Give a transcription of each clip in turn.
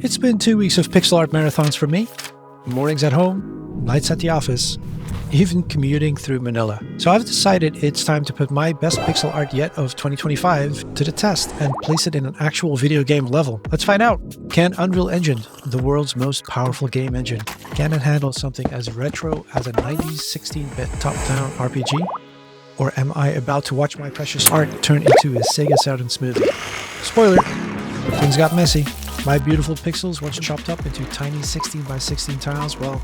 It's been 2 weeks of pixel art marathons for me. Mornings at home, nights at the office, even commuting through Manila. So I've decided it's time to put my best pixel art yet of 2025 to the test and place it in an actual video game level. Let's find out. Can Unreal Engine, the world's most powerful game engine, can it handle something as retro as a 90s 16-bit top-down RPG? Or am I about to watch my precious art turn into a Sega Saturn smoothie? Spoiler, things got messy. My beautiful pixels, once chopped up into tiny 16 by 16 tiles, well,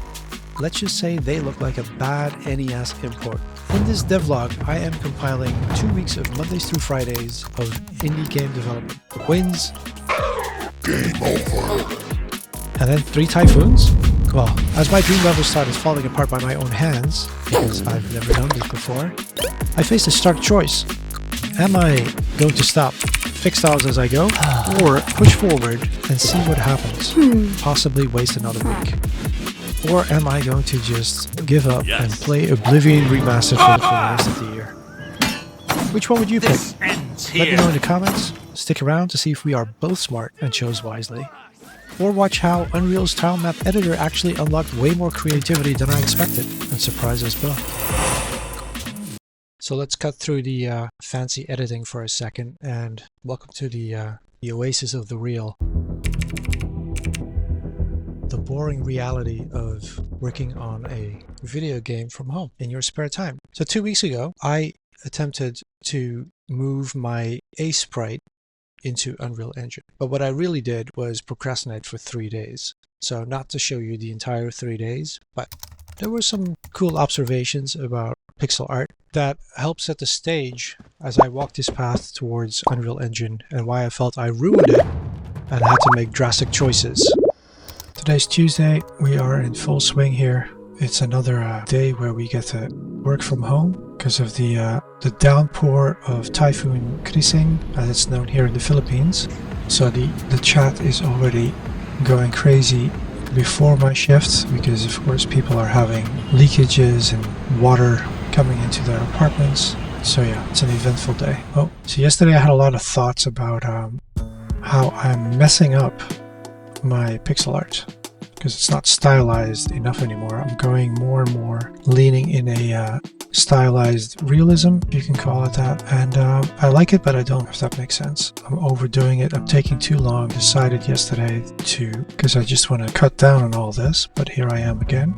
let's just say they look like a bad NES import. In this devlog, I am compiling 2 weeks of Mondays through Fridays of indie game development. Wins. Game over. And then 3 typhoons. Well, as my dream level started falling apart by my own hands, because I've never done this before, I faced a stark choice. Am I going to stop, fix tiles as I go, or push forward and see what happens, possibly waste another week? Or am I going to just give up and play Oblivion Remastered for the rest of the year? Which one would you pick? Let me know in the comments. Stick around to see if we are both smart and chose wisely. Or watch how Unreal's tile map editor actually unlocked way more creativity than I expected and surprised us both. So let's cut through the fancy editing for a second and welcome to the oasis of the real. The boring reality of working on a video game from home in your spare time. So 2 weeks ago, I attempted to move my Aseprite into Unreal Engine. But what I really did was procrastinate for 3 days. So not to show you the entire 3 days, but there were some cool observations about pixel art that helped set the stage as I walked this path towards Unreal Engine and why I felt I ruined it and had to make drastic choices. Today's Tuesday, we are in full swing here. It's another day where we get to work from home because of the downpour of Typhoon Krising, as it's known here in the Philippines. So the chat is already going crazy before my shift because of course people are having leakages and water coming into their apartments. So yeah, it's an eventful day. Oh, so yesterday I had a lot of thoughts about how I'm messing up my pixel art because it's not stylized enough anymore. I'm going more and more leaning in a stylized realism, if you can call it that, and I like it, but I don't, if that makes sense. I'm overdoing it. I'm taking too long. Decided yesterday to, because I just want to cut down on all this, but here I am again.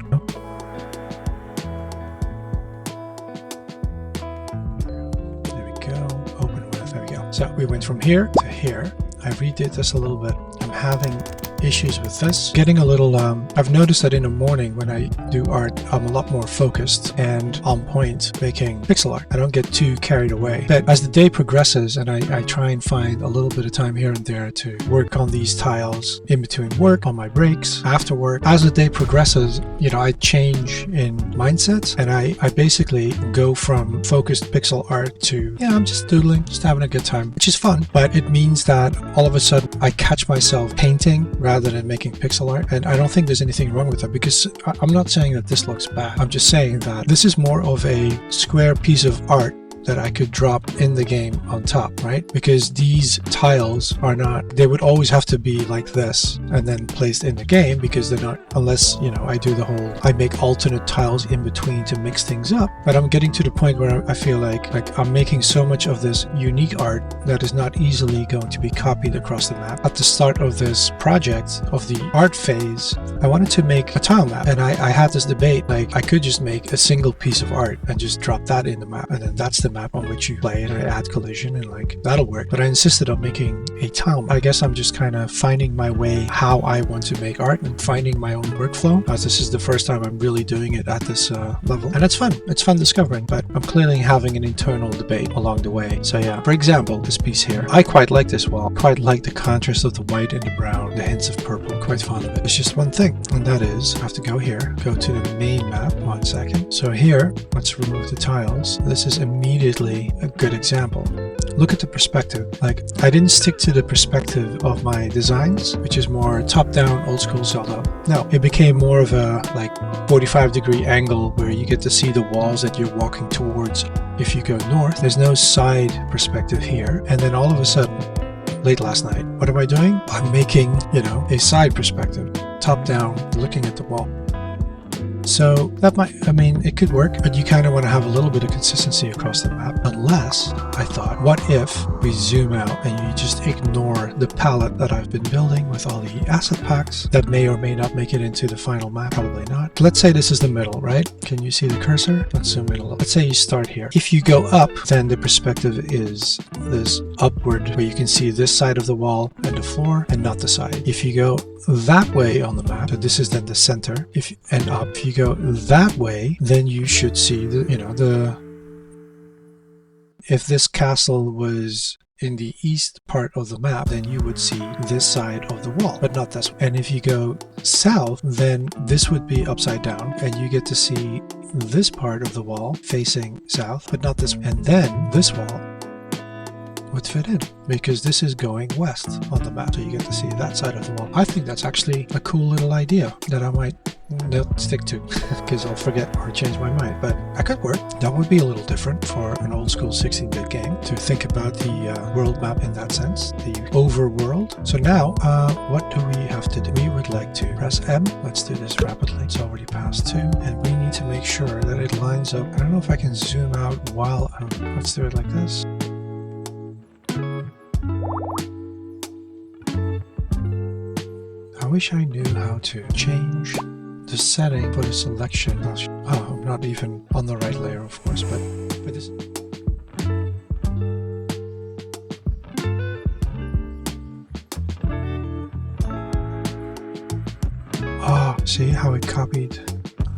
There we go. Open with, there we go. So we went from here to here. I redid this a little bit. I'm having issues with this. Getting a little, I've noticed that in the morning when I do art, I'm a lot more focused and on point making pixel art. I don't get too carried away. But as the day progresses and I try and find a little bit of time here and there to work on these tiles in between work, on my breaks, after work, as the day progresses, you know, I change in mindset and I basically go from focused pixel art to, yeah, I'm just doodling, just having a good time, which is fun, but it means that all of a sudden I catch myself painting rather than making pixel art, and I don't think there's anything wrong with that because I'm not saying that this looks bad. I'm just saying that this is more of a square piece of art that I could drop in the game on top, right? Because these tiles are not, they would always have to be like this and then placed in the game because they're not, unless, you know, I do the whole, I make alternate tiles in between to mix things up. But I'm getting to the point where I feel like I'm making so much of this unique art that is not easily going to be copied across the map. At the start of this project, of the art phase, I wanted to make a tile map, and I had this debate, like I could just make a single piece of art and just drop that in the map, and then that's the map on which you play, and I add collision and like that'll work. But I insisted on making a tile map. I guess I'm just kind of finding my way how I want to make art and finding my own workflow, as this is the first time I'm really doing it at this level, and it's fun discovering, but I'm clearly having an internal debate along the way. So yeah, for example, this piece here, I quite like this wall, quite like the contrast of the white and the brown, the hints of purple, quite fond of it. It's just one thing, and that is I have to go here, go to the main map, 1 second. So here, let's remove the tiles. This is immediately a good example. Look at the perspective. Like, I didn't stick to the perspective of my designs, which is more top-down, old-school Zelda. No, it became more of a like 45-degree angle where you get to see the walls that you're walking towards. If you go north, there's no side perspective here, and then all of a sudden late last night. What am I doing? I'm making, you know, a side perspective, top down, looking at the wall. So that might, I mean, it could work, but you kind of want to have a little bit of consistency across the map. Unless, I thought, what if we zoom out and you just ignore the palette that I've been building with all the asset packs that may or may not make it into the final map, probably not. Let's say this is the middle, right? Can you see the cursor? Let's zoom in a little. Let's say you start here. If you go up, then the perspective is this upward, where you can see this side of the wall and the floor and not the side. If you go that way on the map, so this is then the center, if you go that way, then you should see the, you know, if this castle was in the east part of the map, then you would see this side of the wall, but not this one. And if you go south, then this would be upside down and you get to see this part of the wall facing south, but not this one. And then this wall would fit in because this is going west on the map, so you get to see that side of the wall. I think that's actually a cool little idea that I might not stick to because I'll forget or change my mind, but that could work. That would be a little different for an old school 16-bit game to think about the world map in that sense, the overworld. So now what do we have to do? We would like to press M. Let's do this rapidly. It's already past 2 and we need to make sure that it lines up. I don't know if I can zoom out while let's do it like this. I wish I knew how to change the setting for the selection. Oh, I'm not even on the right layer, of course, but this. Oh, see how it copied?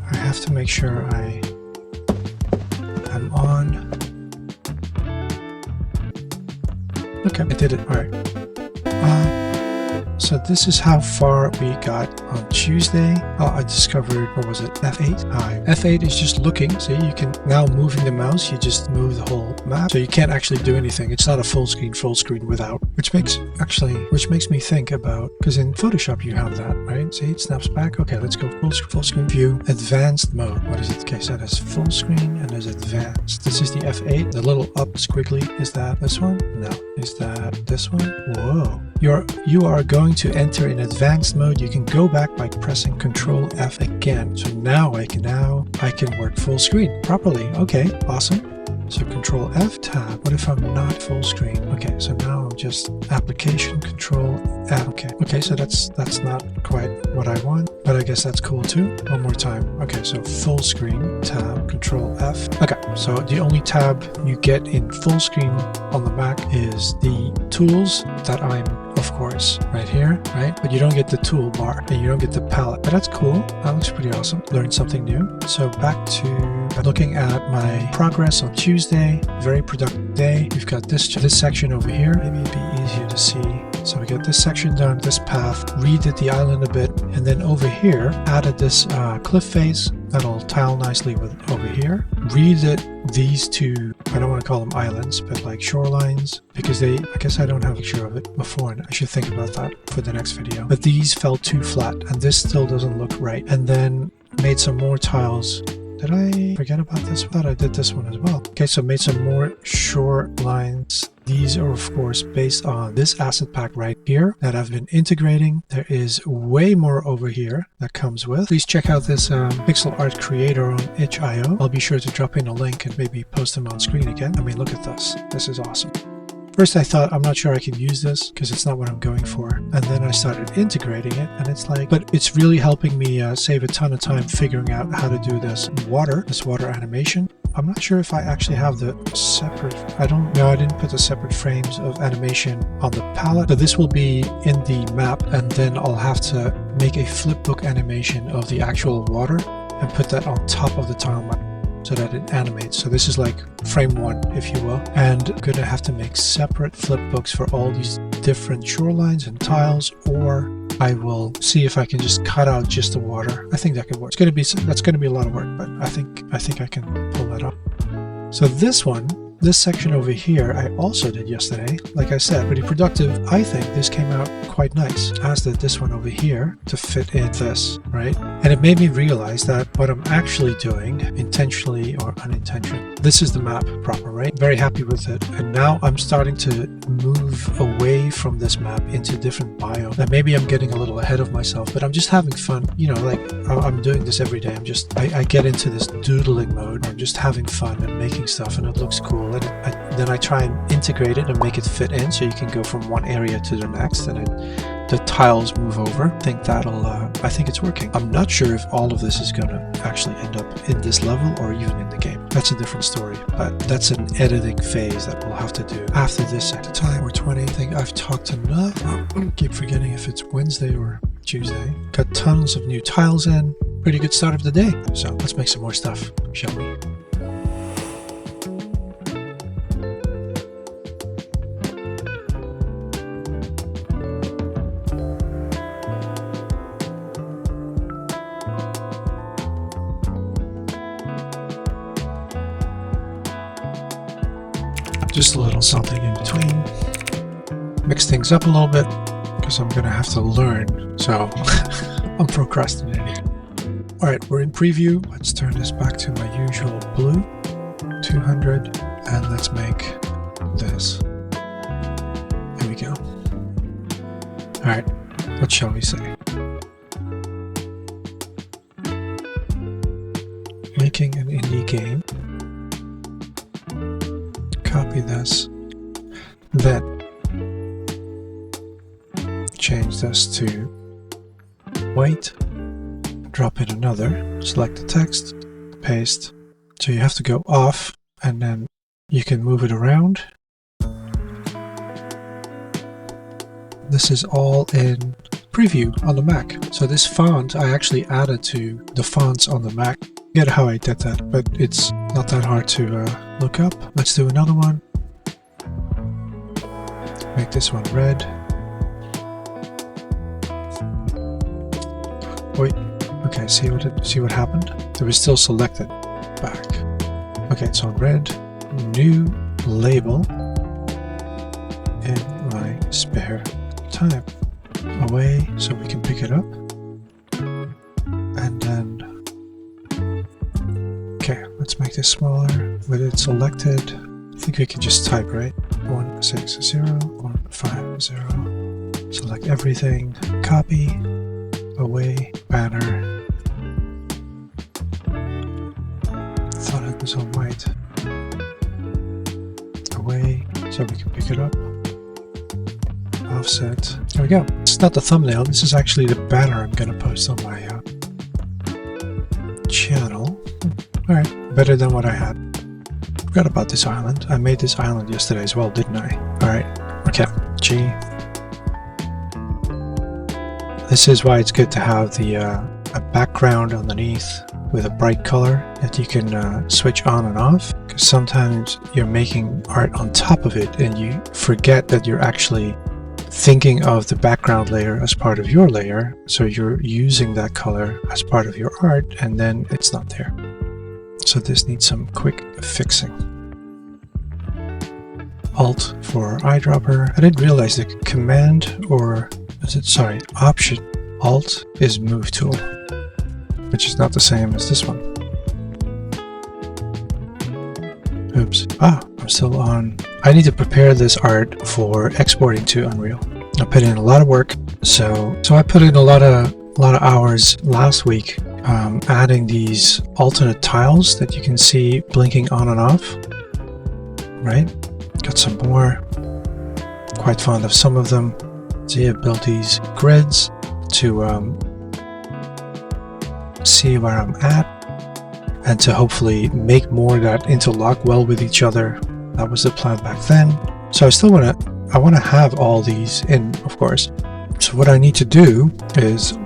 I have to make sure I'm on. Okay, I did it. All right. So this is how far we got on Tuesday. I discovered, what was it, F8? F8 is just looking. See, you can now moving the mouse, you just move the whole map. So you can't actually do anything. It's not a full screen without, which makes me think about, because in Photoshop you have that, right? See, it snaps back. Okay, let's go full screen view, advanced mode. What is it? Okay, so that's full screen and there's advanced. This is the F8. The little up squiggly, is that this one? No. Is that this one? Whoa. You are going to enter in advanced mode. You can go back by pressing Control F again. So now I can work full screen properly. Okay, awesome. So Control F, tab. What if I'm not full screen? Okay, so now I'm just application, Control F. Okay, so that's not quite what I want, but I guess that's cool too. One more time. Okay, so full screen, tab, Control F. Okay, so the only tab you get in full screen on the Mac is the tools that I'm, of course, right here, right? But you don't get the toolbar and you don't get the palette. But that's cool. That looks pretty awesome. Learned something new. So back to looking at my progress on Tuesday. Very productive day. We've got this section over here. Maybe it'd be easier to see. So we got this section done, this path, redid the island a bit, and then over here added this cliff face that'll tile nicely with over here. Redid these two, I don't want to call them islands, but like shorelines, because I guess I don't have a picture of it before, and I should think about that for the next video. But these felt too flat, and this still doesn't look right. And then made some more tiles. Did I forget about this? I thought I did this one as well. Okay, so made some more short lines. These are, of course, based on this asset pack right here that I've been integrating. There is way more over here that comes with. Please check out this PixelART creator on itch.io. I'll be sure to drop in a link and maybe post them on screen again. I mean, look at this. This is awesome. First I thought, I'm not sure I can use this because it's not what I'm going for. And then I started integrating it and it's like, but it's really helping me save a ton of time figuring out how to do this water animation. I'm not sure if I actually have the separate, I didn't put the separate frames of animation on the palette, but this will be in the map and then I'll have to make a flipbook animation of the actual water and put that on top of the tile map so that it animates. So this is like frame 1, if you will, and I'm gonna have to make separate flipbooks for all these different shorelines and tiles, or I will see if I can just cut out just the water. I think that could work. That's gonna be a lot of work, but I think I can pull that off. So this section over here I also did yesterday. Like I said, pretty productive. I think this came out quite nice, as did this one over here to fit in this, right? And it made me realize that what I'm actually doing, intentionally or unintentionally, this is the map proper, right? Very happy with it. And now I'm starting to move away from this map into different biomes. And maybe I'm getting a little ahead of myself, but I'm just having fun. You know, like I'm doing this every day. I get into this doodling mode. I'm just having fun and making stuff, and it looks cool. And then I try and integrate it and make it fit in, so you can go from one area to the next, and the tiles move over. I think it's working. I'm not sure if all of this is gonna actually end up in this level or even in the game. That's a different story, but that's an editing phase that we'll have to do after this. At the time, we're 20. I think I've talked enough. Keep forgetting if it's Wednesday or Tuesday. Got tons of new tiles in. Pretty good start of the day. So let's make some more stuff, shall we? Just a little something in between. Mix things up a little bit because I'm gonna have to learn, so I'm procrastinating. Alright, we're in preview. Let's turn this back to my usual blue, 200, and let's make this. There we go. Alright, what shall we say? Making an indie game. Copy this, then change this to white, drop in another, select the text, paste. So you have to go off, and then you can move it around. This is all in preview on the Mac. So this font I actually added to the fonts on the Mac. Get how I did that, but it's not that hard to look up. Let's do another one. Make this one red. Wait. Okay, see what happened? It was still selected. Back. Okay, it's on red. New label in my spare time. Away, so we can pick it up. And then okay, let's make this smaller. With it selected, I think we can just type, right? 160, 150. Select everything. Copy. Away. Banner. Thought it was on white. Away, so we can pick it up. Offset. There we go. It's not the thumbnail. This is actually the banner I'm gonna post on my channel. Alright, better than what I had. Forgot about this island. I made this island yesterday as well, didn't I? Alright, okay. G. This is why it's good to have the a background underneath with a bright color that you can switch on and off, because sometimes you're making art on top of it and you forget that you're actually thinking of the background layer as part of your layer, so you're using that color as part of your art and then it's not there. So this needs some quick fixing. Alt for eyedropper. I didn't realize the command, or is it, sorry, option. Alt is move tool, which is not the same as this one. Oops. I'm still on. I need to prepare this art for exporting to Unreal. I put in a lot of work, so I put in a lot of hours last week adding these alternate tiles that you can see blinking on and off. Right? Got some more. Quite fond of some of them. So I built these grids to see where I'm at and to hopefully make more that interlock well with each other. That was the plan back then. So I want to have all these in, of course. So what I need to do is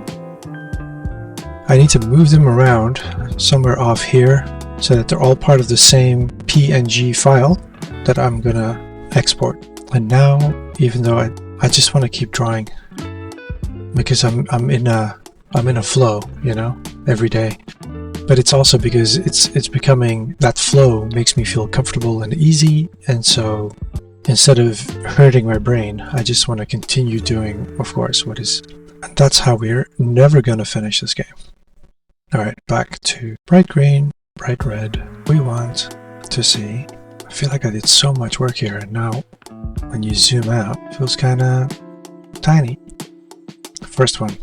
I need to move them around somewhere off here so that they're all part of the same PNG file that I'm gonna export. And now, even though I just want to keep drawing because I'm in a flow, you know, every day. But it's also because it's becoming, that flow makes me feel comfortable and easy, and so instead of hurting my brain, I just want to continue doing, of course, what is, and that's how we're never going to finish this game. Alright, back to bright green, bright red. We want to see, I feel like I did so much work here, and now when you zoom out, it feels kind of tiny. First one,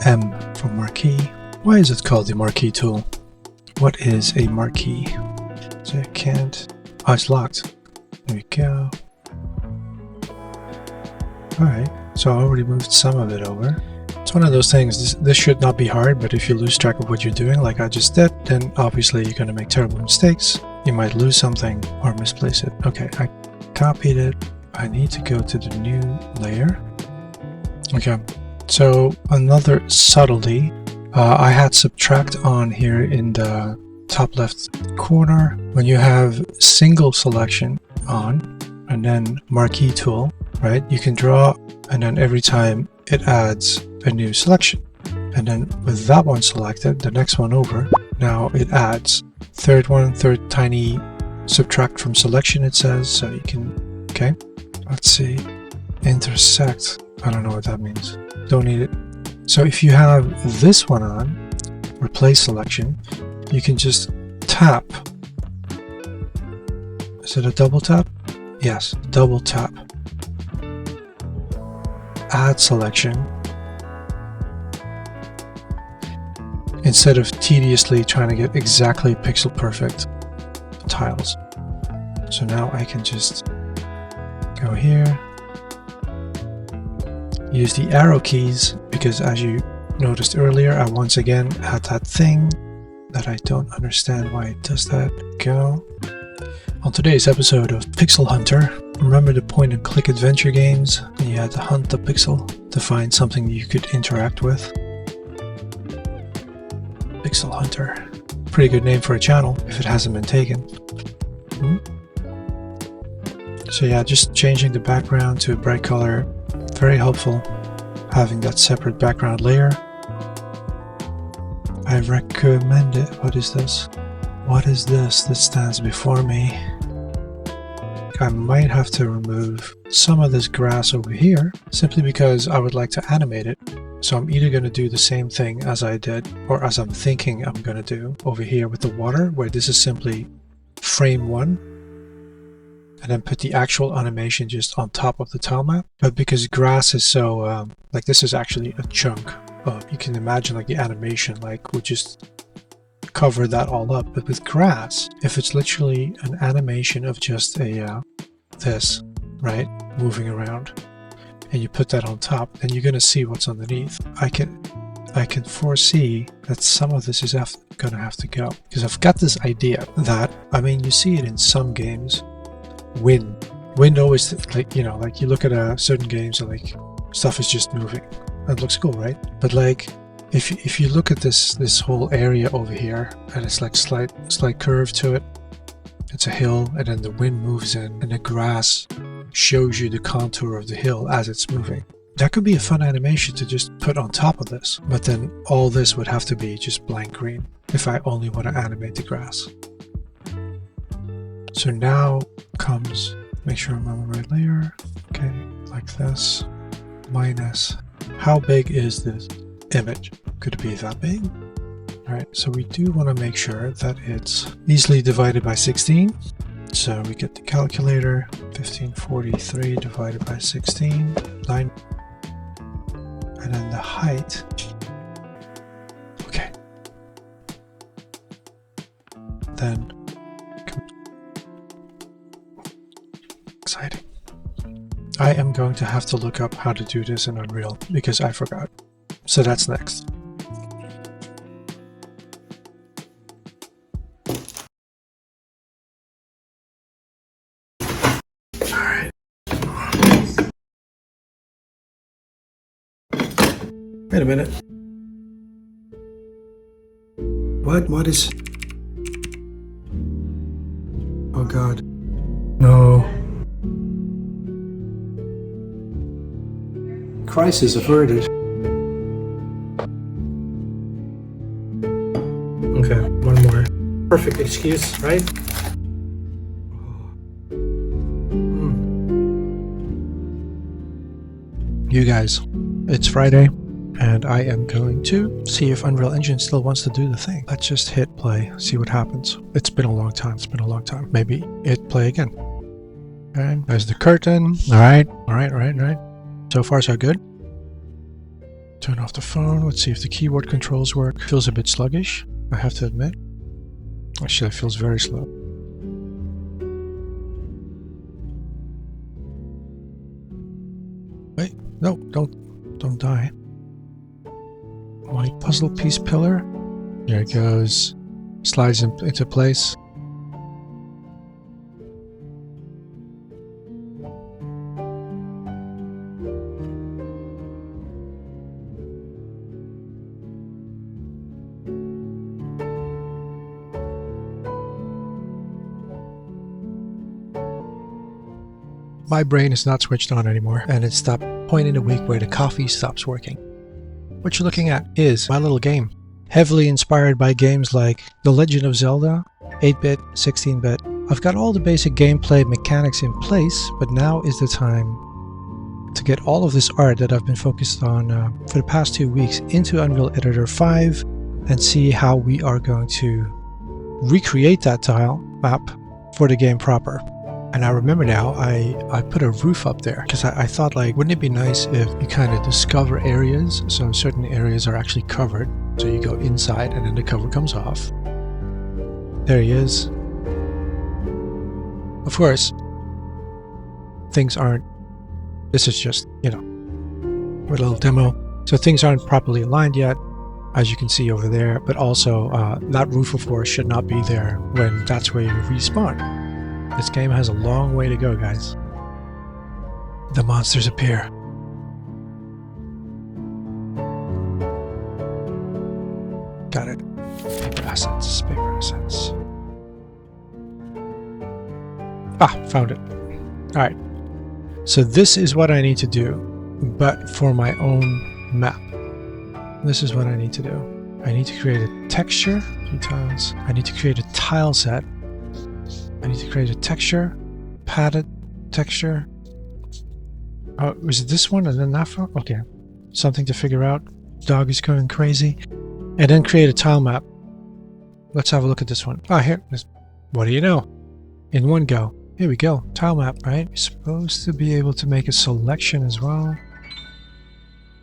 M for marquee. Why is it called the marquee tool? What is a marquee? So I can't. Oh, it's locked. There we go. Alright, so I already moved some of it over. It's one of those things, this should not be hard, but if you lose track of what you're doing like I just did, then obviously you're going to make terrible mistakes. You might lose something or misplace it. Okay, I copied it. I need to go to the new layer. Okay, so another subtlety. I had subtract on here in the top left corner. When you have single selection on and then marquee tool, right, you can draw, and then every time it adds a new selection, and then with that one selected, the next one over, now it adds third tiny subtract from selection, it says, so you can, okay, let's see, intersect, I don't know what that means, don't need it. So if you have this one on, replace selection, you can just tap. Is it a double tap? Yes, double tap. Add selection. Instead of tediously trying to get exactly pixel perfect tiles. So now I can just go here, use the arrow keys, because as you noticed earlier, I once again had that thing that I don't understand why it does that. Go. On today's episode of Pixel Hunter, remember the point and click adventure games and you had to hunt the pixel to find something you could interact with? Pixel Hunter. Pretty good name for a channel if it hasn't been taken. So yeah, just changing the background to a bright color, very helpful, having that separate background layer. I recommend it. What is this? What is this that stands before me? I might have to remove some of this grass over here, simply because I would like to animate it. So I'm either going to do the same thing as I did, or as I'm thinking I'm going to do over here with the water, where this is simply frame 1, and then put the actual animation just on top of the tile map. But because grass is so, like this is actually a chunk of, you can imagine like the animation like would just cover that all up. But with grass, if it's literally an animation of just a this, right, moving around, and you put that on top, then you're gonna see what's underneath. I can foresee that some of this is gonna have to go, because I've got this idea that, I mean, you see it in some games. Wind always, like, you know, like you look at certain games and like stuff is just moving. That looks cool, right? But like if you look at this whole area over here, and it's like slight curve to it, it's a hill, and then the wind moves in and the grass shows you the contour of the hill as it's moving. That could be a fun animation to just put on top of this, but then all this would have to be just blank green if I only want to animate the grass. So now comes, make sure I'm on the right layer, okay, like this, minus, how big is this image? Could it be that big? Alright, so we do want to make sure that it's easily divided by 16. So we get the calculator, 1543 divided by 16, 9, and then the height. Okay. Then, exciting. I am going to have to look up how to do this in Unreal because I forgot. So that's next. Alright. Wait a minute. What is... Oh god. No. Crisis averted. Okay, one more. Perfect excuse, right? You guys, it's Friday, and I am going to see if Unreal Engine still wants to do the thing. Let's just hit play, see what happens. It's been a long time, Maybe hit play again. Okay, there's the curtain. Alright. So far so good. Turn off the phone. Let's see if the keyboard controls work. Feels a bit sluggish, I have to admit. Actually, it feels very slow. Wait, no, don't die. My puzzle piece pillar. There it goes. Slides into place. My brain is not switched on anymore, and it's that point in the week where the coffee stops working. What you're looking at is my little game, heavily inspired by games like The Legend of Zelda, 8-bit, 16-bit. I've got all the basic gameplay mechanics in place, but now is the time to get all of this art that I've been focused on for the past 2 weeks into Unreal Editor 5 and see how we are going to recreate that tile map for the game proper. And I remember now, I put a roof up there because I thought, like, wouldn't it be nice if you kind of discover areas, so certain areas are actually covered, so you go inside and then the cover comes off. There he is. Of course, things aren't, this is just, you know, a little demo, so things aren't properly aligned yet, as you can see over there, but also that roof, of course, should not be there when that's where you respawn. This game has a long way to go, guys. The monsters appear. Got it. Paper assets, paper assets. Ah, found it. Alright. So this is what I need to do, but for my own map. This is what I need to do. I need to create a texture, 2 tiles. I need to create a tile set. I need to create a texture, padded texture. Oh, was it this one and then that one? Okay, something to figure out. Dog is going crazy. And then create a tile map. Let's have a look at this one. Ah, here. What do you know? In one go. Here we go. Tile map, right? You're supposed to be able to make a selection as well.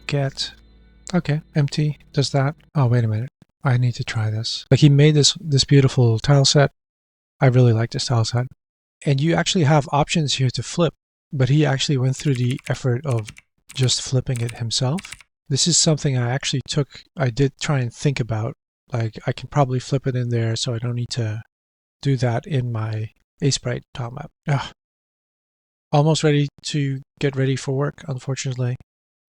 Get. Okay, empty. Does that. Oh, wait a minute. I need to try this. Like, he made this beautiful tile set. I really like this tile set. And you actually have options here to flip, but he actually went through the effort of just flipping it himself. This is something I did try and think about. Like, I can probably flip it in there so I don't need to do that in my Aseprite tile map. Ugh. Almost ready to get ready for work, unfortunately.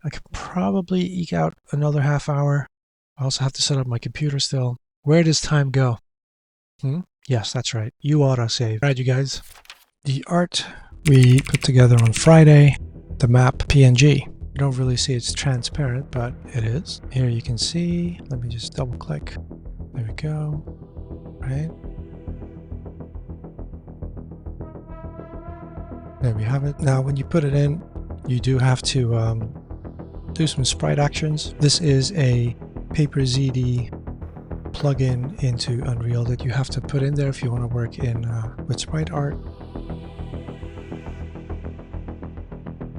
I could probably eke out another half hour. I also have to set up my computer still. Where does time go? Yes, that's right. You autosave. Alright, you guys. The art we put together on Friday, the map PNG. You don't really see it's transparent, but it is. Here you can see. Let me just double click. There we go. Right. There we have it. Now, when you put it in, you do have to do some sprite actions. This is a PaperZD plugin into Unreal that you have to put in there if you want to work in with sprite art.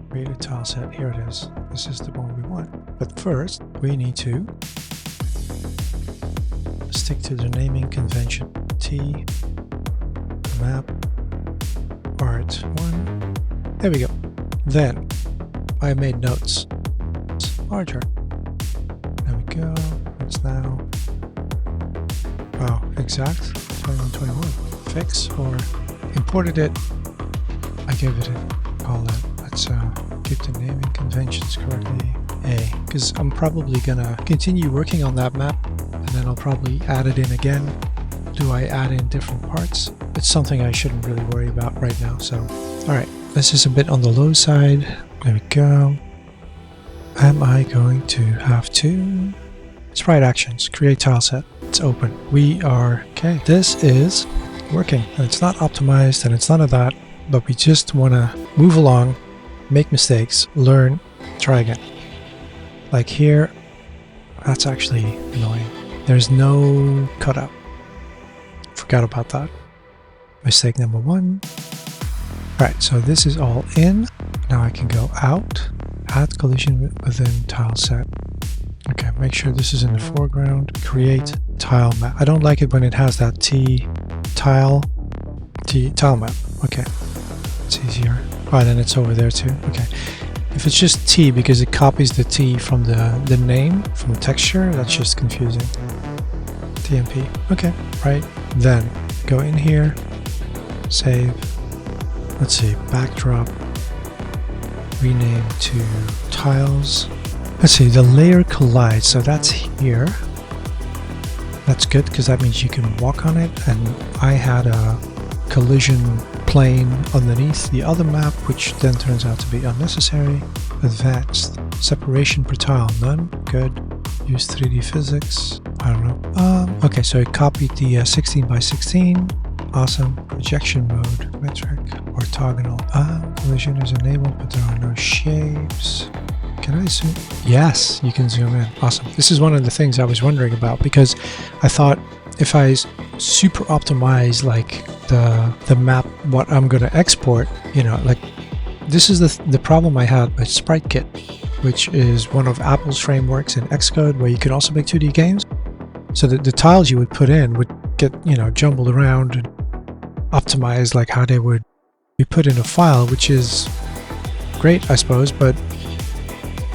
Create a tile set. Here it is. This is the one we want. But first, we need to stick to the naming convention. T map art 1. There we go. Then I made notes. It's larger. There we go. It's now. Wow, exact 2121. Fix or imported it. I gave it a call that. Let's keep the naming conventions correctly. A, because I'm probably gonna continue working on that map and then I'll probably add it in again. Do I add in different parts? It's something I shouldn't really worry about right now. So, alright, this is a bit on the low side. There we go. Am I going to have to sprite actions, create tile set? It's open. We are okay. This is working. And it's not optimized and it's none of that, but we just want to move along, make mistakes, learn, try again. Like here, that's actually annoying. There's no cutout. Forgot about that. Mistake number 1. Alright, so this is all in. Now I can go out, add collision within tile set. Okay, make sure this is in the foreground. Create tile map. I don't like it when it has that tile map. Okay, it's easier. Oh, then it's over there too. Okay. If it's just T because it copies the T from the name, from the texture, that's just confusing. TMP. Okay, right. Then go in here, save. Let's see, backdrop, rename to tiles. Let's see, the layer collides, so that's here. That's good because that means you can walk on it, and I had a collision plane underneath the other map, which then turns out to be unnecessary. Advanced, separation per tile, none, good. Use 3D physics, I don't know. Okay, so I copied the 16 by 16. Awesome. Projection mode, metric, orthogonal. Collision is enabled, but there are no shapes. Can I zoom? Yes, you can zoom in. Awesome. This is one of the things I was wondering about, because I thought if I super optimize like the map, what I'm going to export, you know, like this is the problem I had with SpriteKit, which is one of Apple's frameworks in Xcode where you can also make 2D games. So the tiles you would put in would get, you know, jumbled around and optimized like how they would be put in a file, which is great, I suppose, but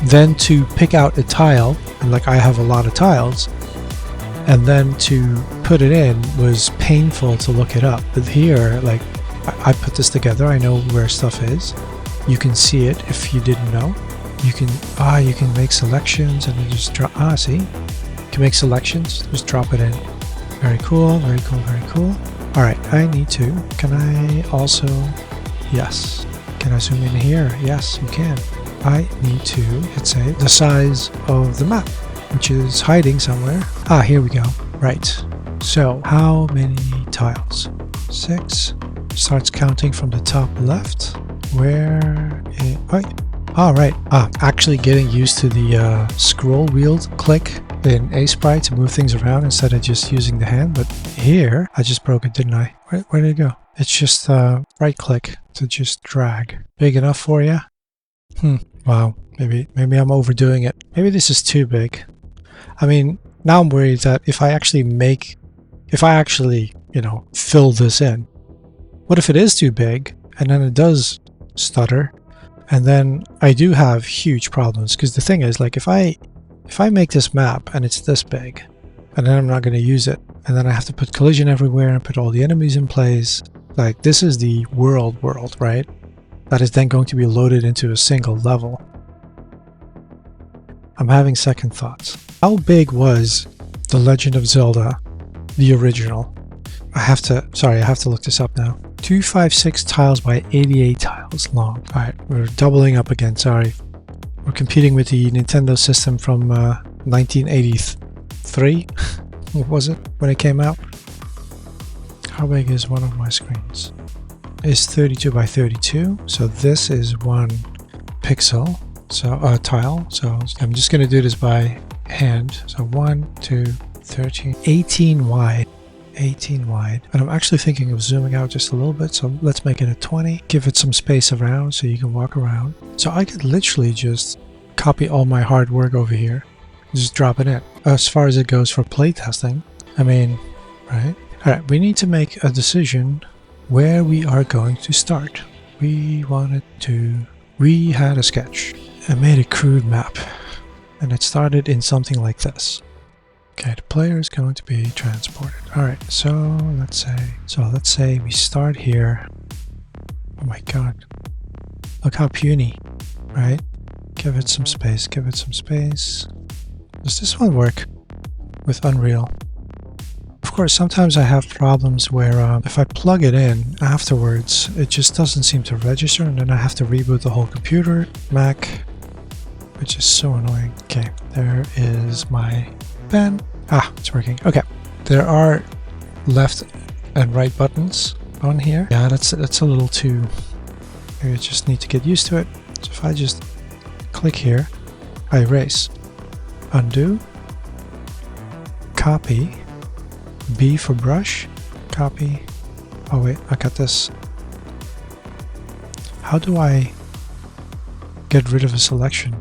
then to pick out a tile, and like I have a lot of tiles, and then to put it in was painful to look it up. But here, like I put this together, I know where stuff is. You can see it if you didn't know. You can make selections and then just drop, see? You can make selections, just drop it in. Very cool, very cool, very cool. Alright, I need to. Can I also, yes. Can I zoom in here? Yes, you can. I need to, let's say, the size of the map, which is hiding somewhere. Ah, here we go. Right. So, how many tiles? 6. Starts counting from the top left. Where is, right. All right. Actually getting used to the scroll wheel click in Aseprite to move things around instead of just using the hand. But here, I just broke it, didn't I? Where did it go? It's just right click to just drag. Big enough for you? Wow. Maybe I'm overdoing it. Maybe this is too big. I mean, now I'm worried that if I actually, you know, fill this in, what if it is too big and then it does stutter? And then I do have huge problems, because the thing is, like, if I make this map and it's this big and then I'm not going to use it, and then I have to put collision everywhere and put all the enemies in place, like this is the world, right? That is then going to be loaded into a single level. I'm having second thoughts. How big was The Legend of Zelda, the original? I have to look this up now. 256 tiles by 88 tiles long. Alright, we're doubling up again, sorry. We're competing with the Nintendo system from 1983. What was it when it came out? How big is one of my screens? It's 32 by 32, so this is 1 pixel, so tile. So I'm just going to do this by hand. So 1, 2, 13, 18 wide. 18 wide, and I'm actually thinking of zooming out just a little bit, so let's make it a 20. Give it some space around so you can walk around. So I could literally just copy all my hard work over here, just drop it in. As far as it goes for playtesting, I mean, right? Alright, we need to make a decision where we are going to start. We had a sketch and made a crude map, and it started in something like this. Okay, the player is going to be transported. Alright, so let's say we start here. Oh my god. Look how puny, right? Give it some space, give it some space. Does this one work with Unreal? Of course, sometimes I have problems where if I plug it in afterwards, it just doesn't seem to register, and then I have to reboot the whole computer, Mac, which is so annoying. Okay, there is my pen. It's working. Okay, there are left and right buttons on here. Yeah, that's a little too, maybe I just need to get used to it. So if I just click here, I erase, undo, copy, B for brush, copy. Oh wait, I got this. How do I get rid of a selection?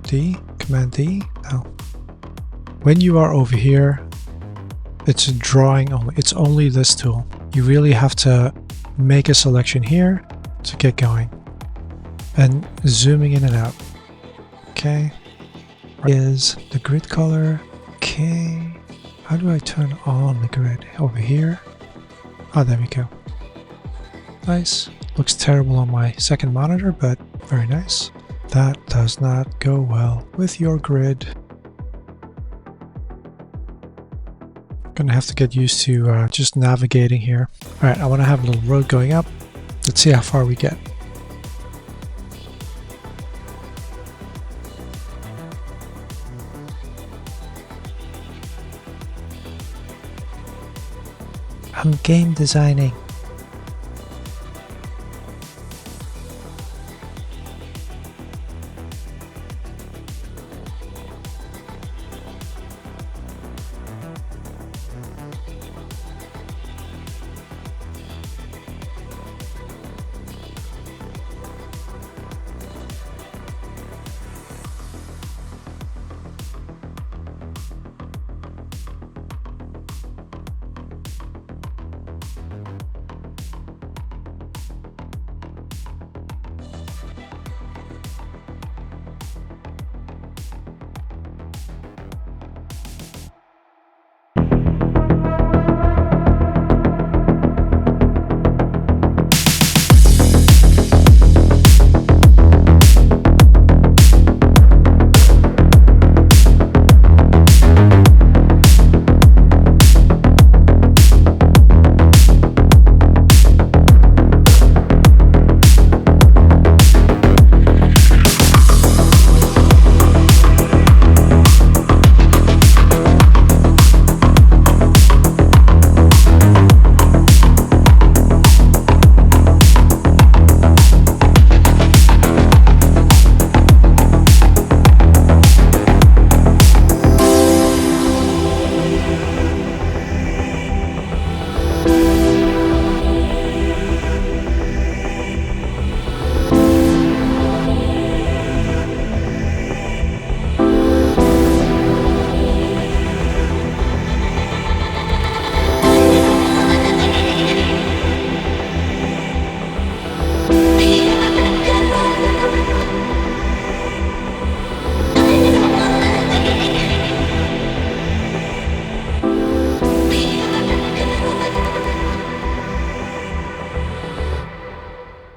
D? Command D? No. When you are over here, it's a drawing only. It's only this tool. You really have to make a selection here to get going. And zooming in and out. Okay. Is the grid color. Okay. How do I turn on the grid? Over here. Oh, there we go. Nice. Looks terrible on my second monitor, but very nice. That does not go well with your grid. Gonna have to get used to just navigating here. Alright, I want to have a little road going up. Let's see how far we get. I'm game designing.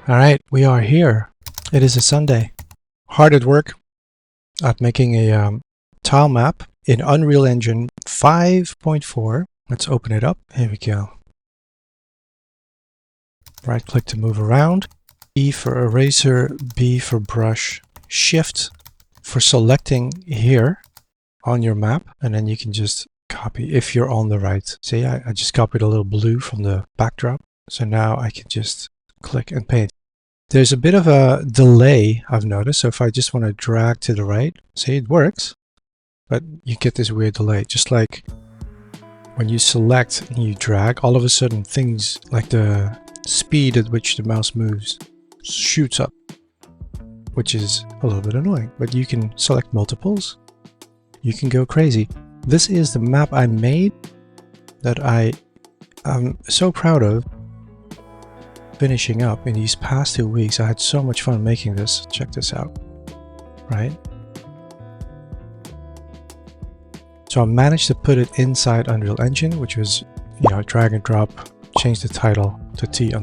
Alright, we are here. It is a Sunday. Hard at work at making a tile map in Unreal Engine 5.4. Let's open it up. Here we go. Right click to move around. E for eraser, B for brush, Shift for selecting here on your map, and then you can just copy if you're on the right. See, I just copied a little blue from the backdrop. So now I can just click and paint. There's a bit of a delay I've noticed. So if I just want to drag to the right, see, it works, but you get this weird delay. Just like when you select and you drag, all of a sudden things like the speed at which the mouse moves shoots up, which is a little bit annoying. But you can select multiples. You can go crazy. This is the map I made that I'm so proud of finishing up in these past 2 weeks. I had so much fun making this. Check this out, right? So I managed to put it inside Unreal Engine, which was, you know, drag and drop, change the title to T_.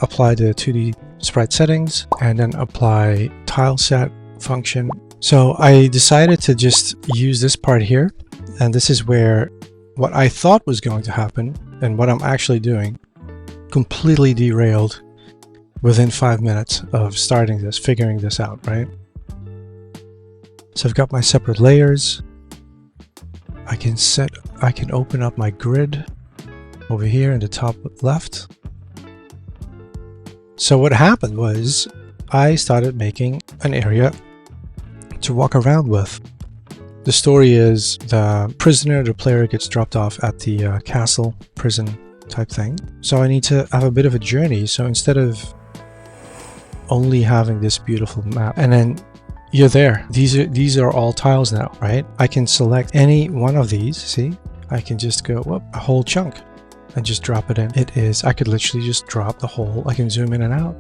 Apply the 2D sprite settings and then apply tile set function. So I decided to just use this part here, and this is where what I thought was going to happen and what I'm actually doing completely derailed within 5 minutes of starting this, figuring this out, right? So I've got my separate layers. I can open up my grid over here in the top left. So what happened was I started making an area to walk around with. The story is the player gets dropped off at the castle prison type thing. So I need to have a bit of a journey. So instead of only having this beautiful map, and then you're there. These are all tiles now, right? I can select any one of these. See, I can just go whoop, a whole chunk and just drop it in. I could literally just drop the whole. I can zoom in and out.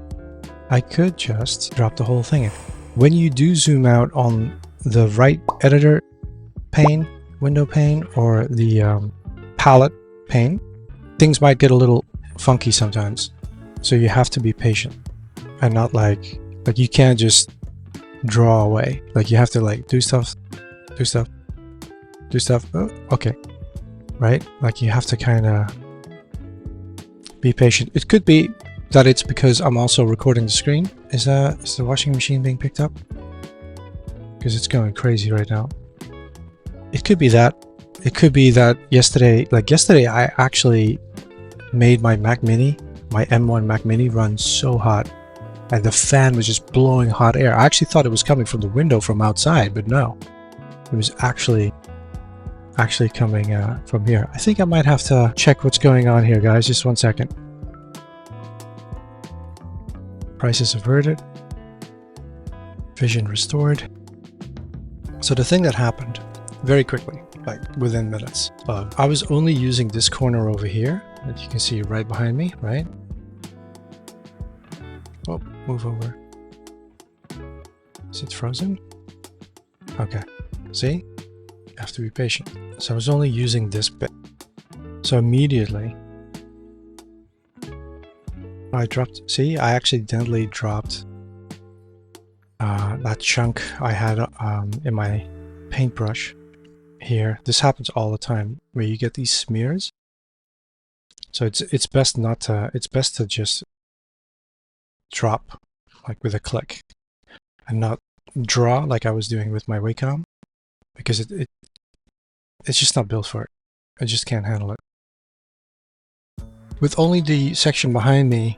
I could just drop the whole thing in. When you do zoom out on the right editor pane, window pane, or the palette pane, things might get a little funky sometimes. So you have to be patient and not like you can't just draw away. Like you have to like do stuff. Oh, okay, right? Like you have to kind of be patient. It could be that it's because I'm also recording the screen. Is the washing machine being picked up? Because it's going crazy right now. It could be that. It could be that yesterday I actually made my Mac Mini, my M1 Mac Mini run so hot, and the fan was just blowing hot air. I actually thought it was coming from the window from outside, but no, it was actually coming from here. I think I might have to check what's going on here, guys. Just 1 second. Prices averted. Vision restored. So the thing that happened very quickly, like within minutes, I was only using this corner over here that you can see right behind me, right? Oh, move over. Is it frozen? Okay. See? You have to be patient. So I was only using this bit. So immediately I dropped, see, I accidentally dropped that chunk I had in my paintbrush here. This happens all the time where you get these smears. So it's best not to, it's best to just drop like with a click and not draw like I was doing with my Wacom, because it's just not built for it. I just can't handle it. With only the section behind me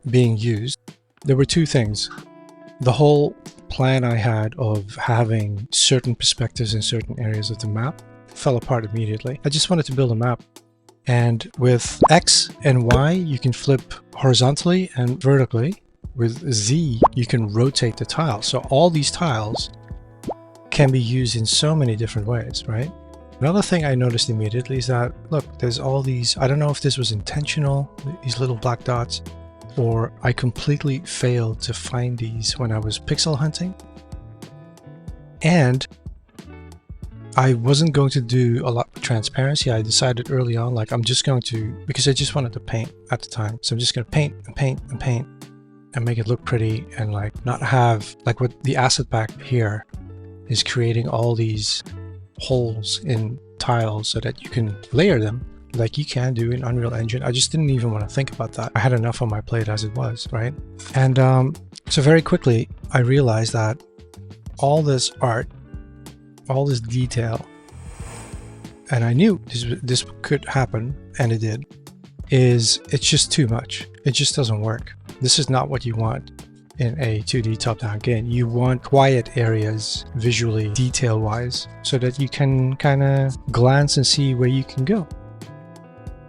being used, there were two things. The whole plan I had of having certain perspectives in certain areas of the map fell apart immediately. I just wanted to build a map. And with X and Y, you can flip horizontally and vertically. With Z, you can rotate the tiles. So all these tiles can be used in so many different ways, right? Another thing I noticed immediately is that, look, there's all these, I don't know if this was intentional, these little black dots, or I completely failed to find these when I was pixel hunting. And I wasn't going to do a lot of transparency. I decided early on, like, I'm just going to, because I just wanted to paint at the time. So I'm just going to paint and paint and paint and make it look pretty, and like not have, like what the Assetpack here is creating all these holes in tiles so that you can layer them like you can do in Unreal Engine. I just didn't even want to think about that. I had enough on my plate as it was, right? And so very quickly I realized that all this art, all this detail, and I knew this could happen, and it did, it's just too much. It just doesn't work. This is not what you want in a 2D top-down game. You want quiet areas visually, detail-wise, so that you can kind of glance and see where you can go.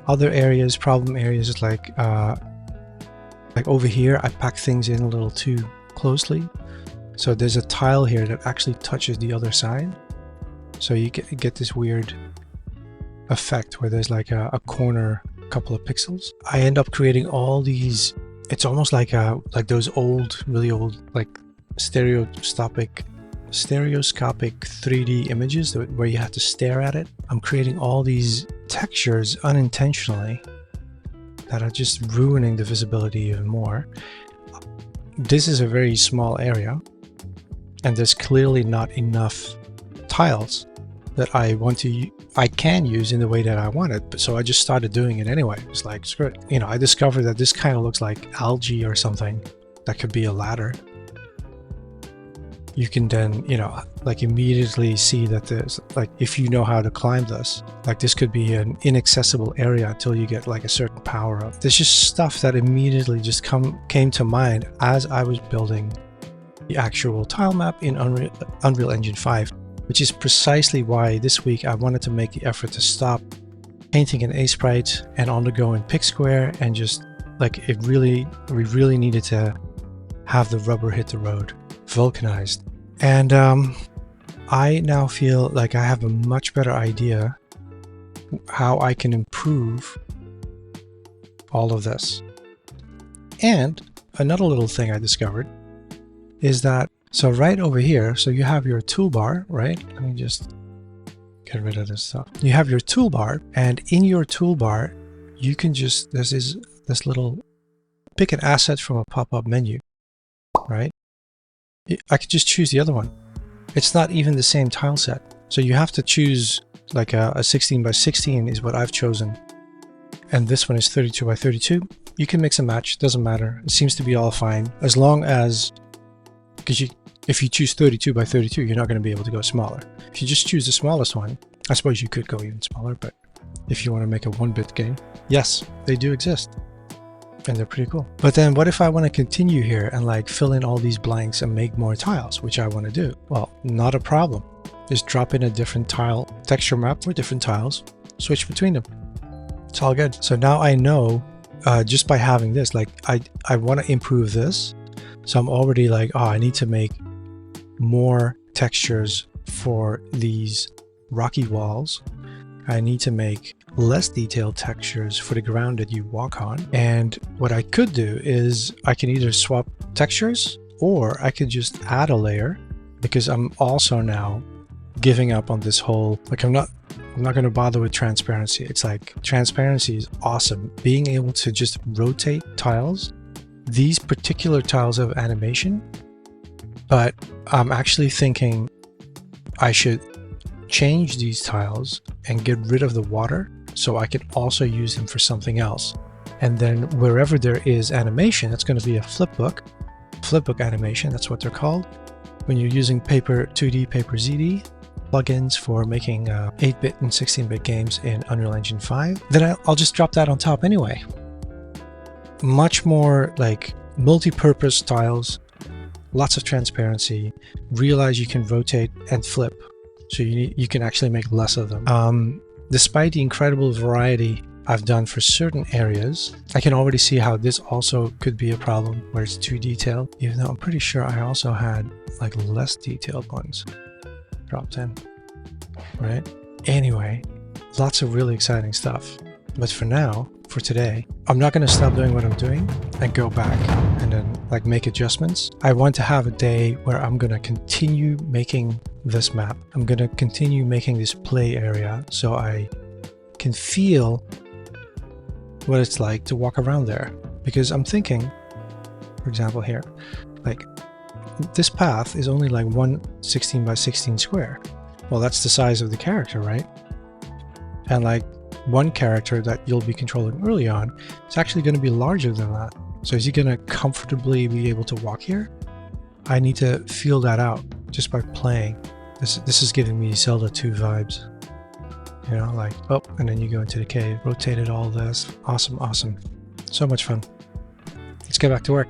Other areas, problem areas, like over here, I pack things in a little too closely. So there's a tile here that actually touches the other side. So you get this weird effect where there's like a corner, couple of pixels. I end up creating all these. It's almost like those old, really old, like stereoscopic 3D images where you have to stare at it. I'm creating all these textures unintentionally that are just ruining the visibility even more. This is a very small area, and there's clearly not enough tiles that I can use in the way that I want it. But so I just started doing it anyway. It's like, screw it. You know, I discovered that this kind of looks like algae or something. That could be a ladder. You can then, you know, like immediately see that there's, like, if you know how to climb this, like this could be an inaccessible area until you get like a certain power up. There's just stuff that immediately just came to mind as I was building the actual tile map in Unreal Engine 5, which is precisely why this week I wanted to make the effort to stop painting in Aseprite and undergo in PixSquare and just like we really needed to have the rubber hit the road, vulcanized. And I now feel like I have a much better idea how I can improve all of this. And another little thing I discovered is that, so right over here, so you have your toolbar, right? Let me just get rid of this stuff. You have your toolbar, and in your toolbar, you can just, there's this little, pick an asset from a pop-up menu, right? I could just choose the other one. It's not even the same tile set. So you have to choose like a 16 by 16 is what I've chosen. And this one is 32 by 32. You can mix and match, doesn't matter. It seems to be all fine. As long as, because if you choose 32 by 32, you're not going to be able to go smaller. If you just choose the smallest one, I suppose you could go even smaller, but if you want to make a 1-bit game, yes, they do exist. And they're pretty cool. But then what if I want to continue here and like fill in all these blanks and make more tiles, which I want to do? Well, not a problem. Just drop in a different tile texture map for different tiles, switch between them. It's all good. So now I know just by having this, like I want to improve this. So I'm already like, oh, I need to make more textures for these rocky walls. I need to make less detailed textures for the ground that you walk on. And what I could do is I can either swap textures or I could just add a layer, because I'm also now giving up on this whole, like I'm not going to bother with transparency. It's like transparency is awesome. Being able to just rotate tiles, these particular tiles have animation, but I'm actually thinking I should change these tiles and get rid of the water so I can also use them for something else. And then wherever there is animation, that's going to be a flipbook animation, that's what they're called. When you're using Paper 2D, Paper ZD plugins for making 8-bit and 16-bit games in Unreal Engine 5, then I'll just drop that on top anyway. Much more like multi-purpose tiles, lots of transparency, realize you can rotate and flip. So you can actually make less of them. Despite the incredible variety I've done for certain areas, I can already see how this also could be a problem where it's too detailed, even though I'm pretty sure I also had like less detailed ones dropped in, right? Anyway, lots of really exciting stuff. But for now, for today, I'm not going to stop doing what I'm doing and go back and then like make adjustments. I want to have a day where I'm going to continue making this map. I'm going to continue making this play area so I can feel what it's like to walk around there. Because I'm thinking, for example here, like this path is only like 1 16 by 16 square. Well, that's the size of the character, right? And like one character that you'll be controlling early on is actually going to be larger than that. So is he going to comfortably be able to walk here? I need to feel that out just by playing. This is giving me Zelda 2 vibes. You know, like, oh, and then you go into the cave, rotated all this. Awesome, awesome. So much fun. Let's get back to work.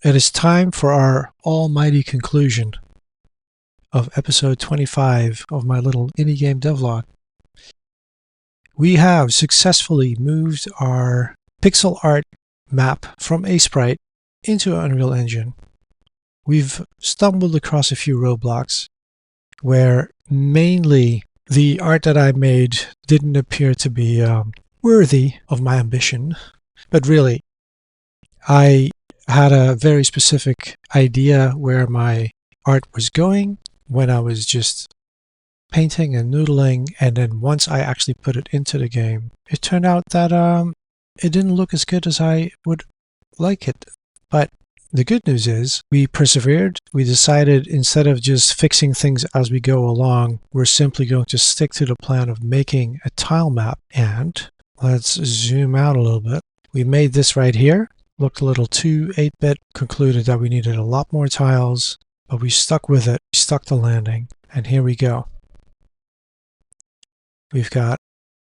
it is time for our almighty conclusion of episode 25 of my little indie game devlog. We have successfully moved our PixelART map from Aseprite into Unreal Engine. We've stumbled across a few roadblocks where mainly the art that I made didn't appear to be worthy of my ambition. But really, I had a very specific idea where my art was going when I was just painting and noodling, and then once I actually put it into the game, it turned out that it didn't look as good as I would like it. But the good news is we persevered. We decided instead of just fixing things as we go along, we're simply going to stick to the plan of making a tile map. And let's zoom out a little bit. We made this right here. Looked a little too 8-bit, concluded that we needed a lot more tiles, but we stuck with it. We stuck the landing, and here we go. We've got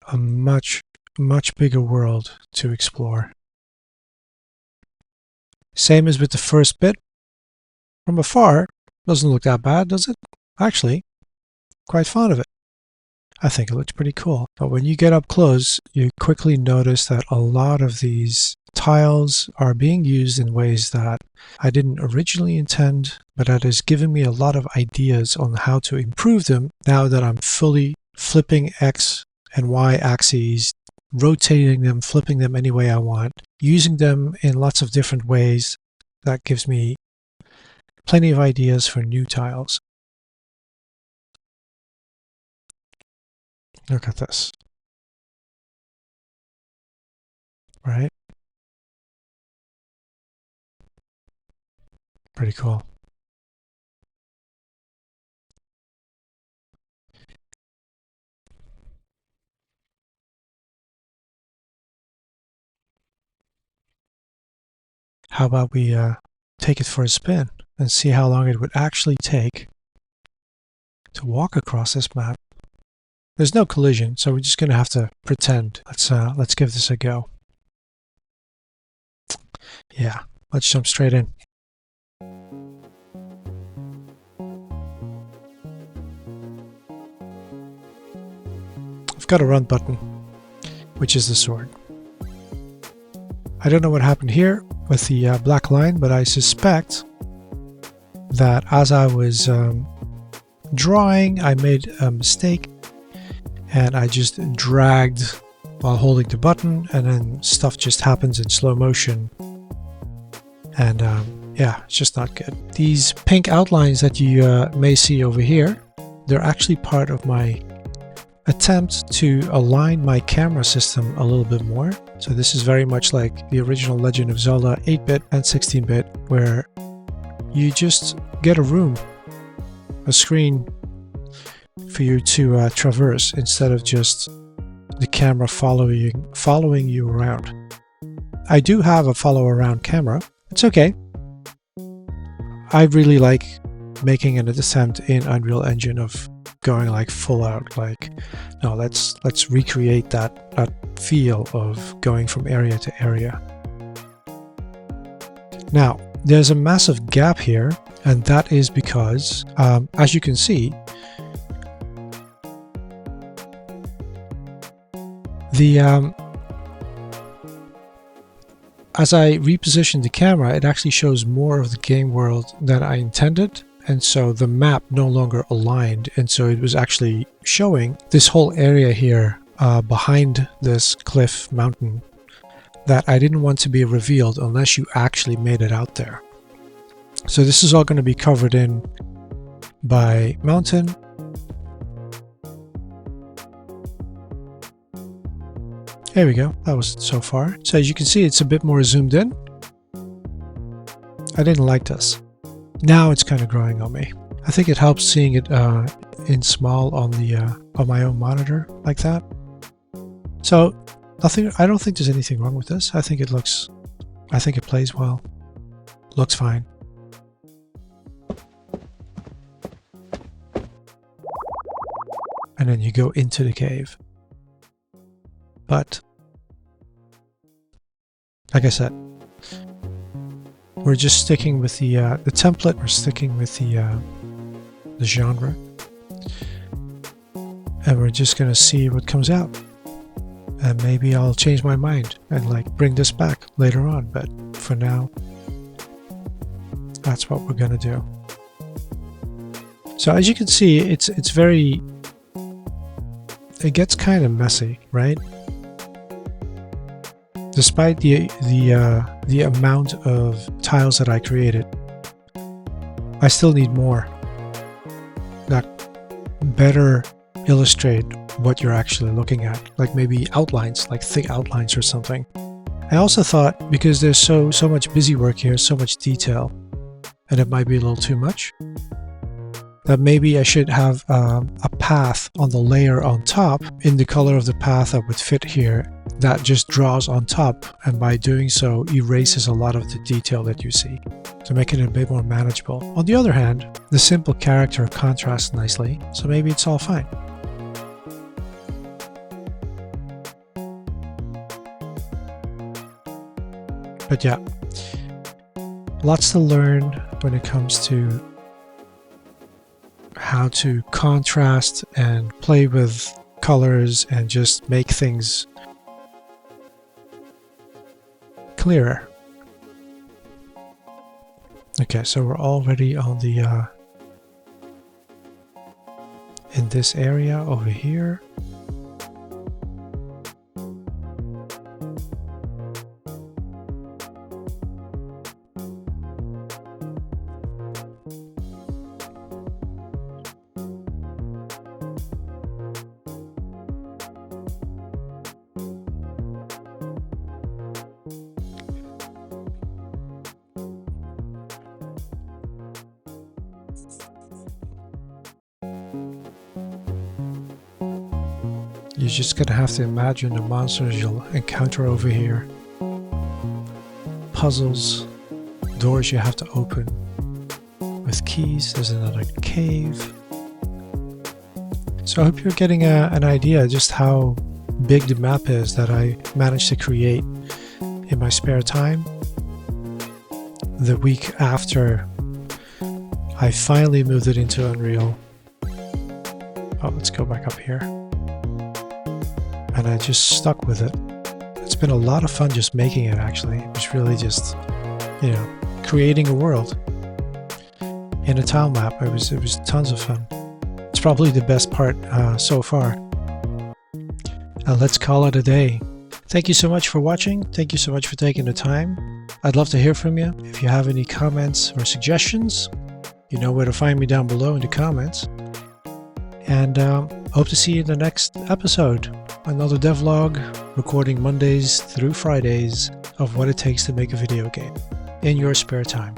a much bigger world to explore. Same as with the first bit. From afar, doesn't look that bad, does it? Actually, quite fond of it. I think it looks pretty cool. But when you get up close, you quickly notice that a lot of these tiles are being used in ways that I didn't originally intend, but that has given me a lot of ideas on how to improve them now that I'm fully flipping X and Y axes, rotating them, flipping them any way I want, using them in lots of different ways. That gives me plenty of ideas for new tiles. Look at this. Right? Pretty cool. How about we take it for a spin and see how long it would actually take to walk across this map. There's no collision, so we're just going to have to pretend. Let's give this a go. Yeah, let's jump straight in. I've got a run button, which is the sword. I don't know what happened here with the black line, but I suspect that as I was drawing, I made a mistake and I just dragged while holding the button, and then stuff just happens in slow motion. And yeah, it's just not good. These pink outlines that you may see over here, they're actually part of my attempt to align my camera system a little bit more. So this is very much like the original Legend of Zelda 8-bit and 16-bit, where you just get a room, a screen for you to traverse instead of just the camera following you around. I do have a follow around camera. It's okay. I really like making an attempt in Unreal Engine of going like full out, like, no, let's recreate that feel of going from area to area. Now, there's a massive gap here, and that is because, as you can see, as I repositioned the camera, it actually shows more of the game world than I intended, and so the map no longer aligned, and so it was actually showing this whole area here behind this cliff mountain that I didn't want to be revealed unless you actually made it out there. So this is all going to be covered in by mountain. There we go. That was so far. So as you can see, it's a bit more zoomed in. I didn't like this. Now it's kind of growing on me. I think it helps seeing it in small on the on my own monitor like that. So nothing. I don't think there's anything wrong with this. I think it plays well. Looks fine. And then you go into the cave. But like I said, we're just sticking with the template. We're sticking with the genre, and we're just gonna see what comes out. And maybe I'll change my mind and like bring this back later on. But for now, that's what we're gonna do. So as you can see, it's very. It gets kind of messy, right? Despite the amount of tiles that I created, I still need more that better illustrate what you're actually looking at, like maybe outlines, like thick outlines or something. I also thought, because there's so much busy work here, so much detail, and it might be a little too much, that maybe I should have a path on the layer on top in the color of the path that would fit here, that just draws on top, and by doing so erases a lot of the detail that you see to make it a bit more manageable. On the other hand, the simple character contrasts nicely, so maybe it's all fine. But yeah, lots to learn when it comes to how to contrast and play with colors and just make things clearer. Okay, so we're already on the in this area over here. You're just gonna have to imagine the monsters you'll encounter over here. Puzzles, doors you have to open with keys. There's another cave. So I hope you're getting an idea just how big the map is that I managed to create in my spare time. The week after I finally moved it into Unreal. Oh, let's go back up here. And I just stuck with it. It's been a lot of fun just making it, actually. It was really just, you know, creating a world in a tile map. It was tons of fun. It's probably the best part so far. Let's call it a day. Thank you so much for watching. Thank you so much for taking the time. I'd love to hear from you. If you have any comments or suggestions, you know where to find me down below in the comments. And hope to see you in the next episode. Another devlog, recording Mondays through Fridays of what it takes to make a video game in your spare time.